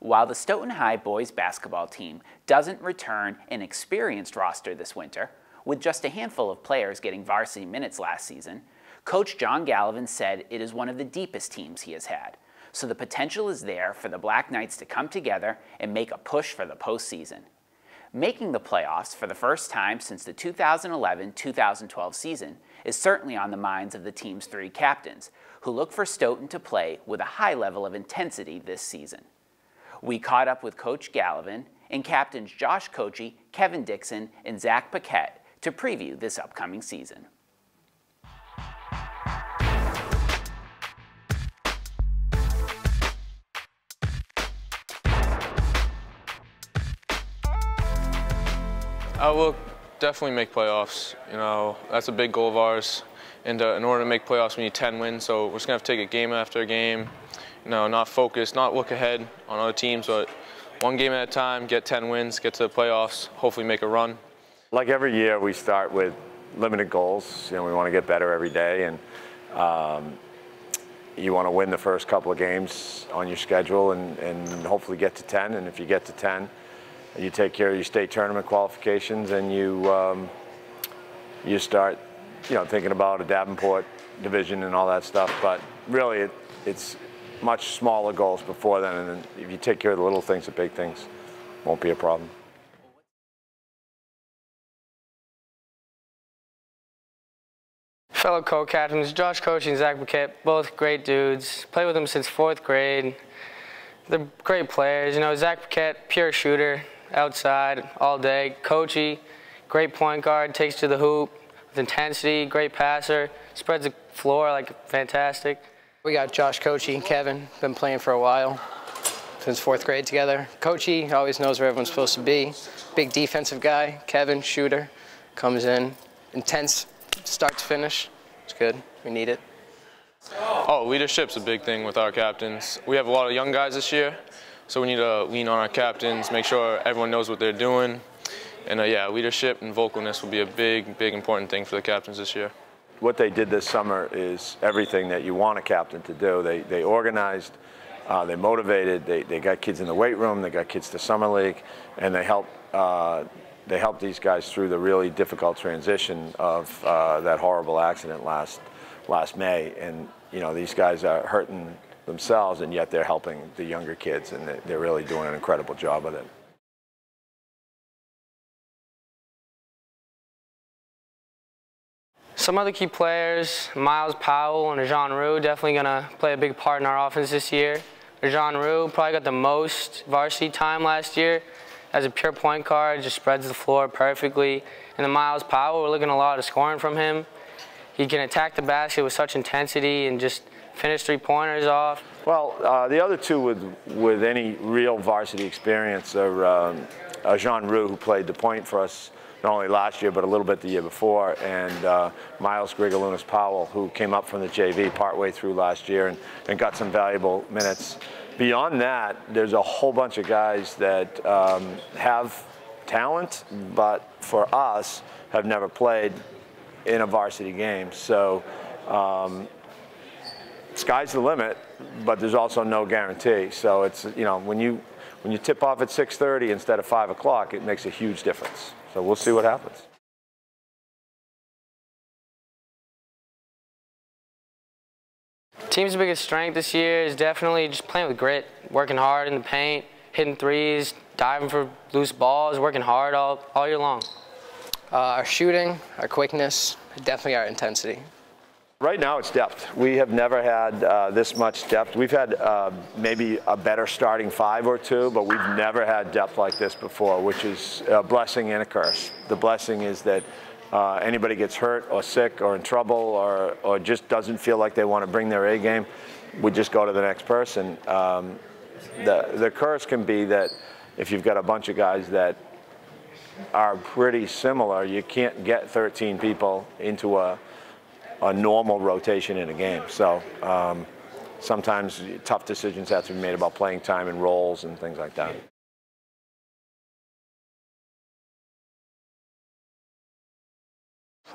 While the Stoughton High boys basketball team doesn't return an experienced roster this winter, with just a handful of players getting varsity minutes last season, Coach John Gallivan said it is one of the deepest teams he has had, so the potential is there for the Black Knights to come together and make a push for the postseason. Making the playoffs for the first time since the 2011-2012 season is certainly on the minds of the team's three captains, who look for Stoughton to play with a high level of intensity this season. We caught up with Coach Gallivan and captains Josh Cocchi, Kevin Dixon, and Zak Paquette to preview this upcoming season. I will definitely make playoffs. You know, that's a big goal of ours. And in order to make playoffs, we need 10 wins. So we're just gonna have to take it game after game. You know, not focus, not look ahead on other teams, but one game at a time, get 10 wins, get to the playoffs, hopefully make a run. Like every year, we start with limited goals. You know, we want to get better every day, and you want to win the first couple of games on your schedule and hopefully get to 10. And if you get to 10, you take care of your state tournament qualifications, and you start, you know, thinking about a Davenport division and all that stuff. But really, it's much smaller goals before then, and then if you take care of the little things, the big things won't be a problem. Fellow co-captains Josh Cocchi and Zak Paquette, both great dudes. Played with them since 4th grade. They're great players. You know, Zak Paquette, pure shooter, outside all day. Cocchi, great point guard, takes to the hoop with intensity, great passer, spreads the floor like fantastic. We got Josh Cocchi and Kevin, been playing for a while, since 4th grade together. Cocchi always knows where everyone's supposed to be. Big defensive guy. Kevin, shooter, comes in, intense start to finish. It's good, we need it. Oh, leadership's a big thing with our captains. We have a lot of young guys this year, so we need to lean on our captains, make sure everyone knows what they're doing. And yeah, leadership and vocalness will be a big, important thing for the captains this year. What they did this summer is everything that you want a captain to do. They organized, they motivated, they got kids in the weight room, they got kids to summer league, and they helped these guys through the really difficult transition of that horrible accident last May. And you know, these guys are hurting themselves, and yet they're helping the younger kids, and they're really doing an incredible job with it. Some other key players, Miles Powell and John Rue, definitely gonna play a big part in our offense this year. John Rue probably got the most varsity time last year. As a pure point guard, just spreads the floor perfectly. And then Miles Powell, we're looking at a lot of scoring from him. He can attack the basket with such intensity and just finish three-pointers off. Well, the other two with any real varsity experience are John Rue, who played the point for us not only last year, but a little bit the year before, and Miles Grigalunas Powell, who came up from the JV partway through last year and got some valuable minutes. Beyond that, there's a whole bunch of guys that have talent, but for us, have never played in a varsity game. So sky's the limit, but there's also no guarantee. So it's, you know, when you tip off at 6:30 instead of 5 o'clock, it makes a huge difference. So we'll see what happens. Team's biggest strength this year is definitely just playing with grit, working hard in the paint, hitting threes, diving for loose balls, working hard all year long. Our shooting, our quickness, definitely our intensity. Right now it's depth. We have never had this much depth. We've had maybe a better starting 5 or 2, but we've never had depth like this before, which is a blessing and a curse. The blessing is that anybody gets hurt or sick or in trouble or just doesn't feel like they want to bring their A game, we just go to the next person. The curse can be that if you've got a bunch of guys that are pretty similar, you can't get 13 people into a normal rotation in a game. So sometimes tough decisions have to be made about playing time and roles and things like that.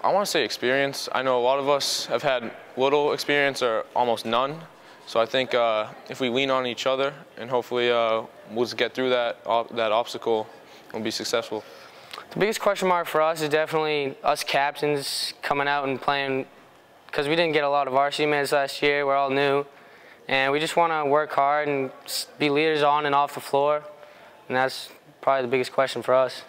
I want to say experience. I know a lot of us have had little experience or almost none. So I think if we lean on each other and hopefully we'll just get through that obstacle and be successful. The biggest question mark for us is definitely us captains coming out and playing, because we didn't get a lot of varsity minutes last year. We're all new, and we just want to work hard and be leaders on and off the floor, and that's probably the biggest question for us.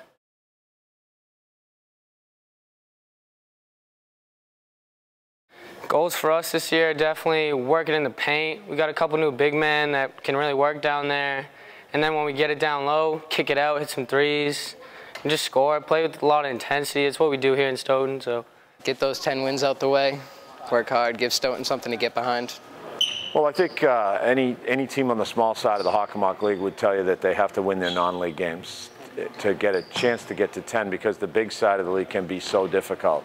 Goals for us this year are definitely working in the paint. We got a couple new big men that can really work down there, and then when we get it down low, kick it out, hit some threes, and just score. Play with a lot of intensity. It's what we do here in Stoughton. So get those 10 wins out the way, work hard, give Stoughton something to get behind. Well, I think any team on the small side of the Hockomock League would tell you that they have to win their non-league games to get a chance to get to 10, because the big side of the league can be so difficult.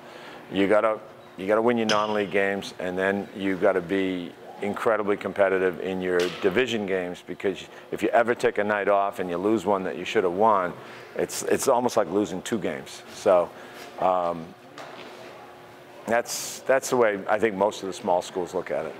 You gotta win your non-league games, and then you gotta be incredibly competitive in your division games, because if you ever take a night off and you lose one that you should have won, it's almost like losing 2 games. So that's the way I think most of the small schools look at it.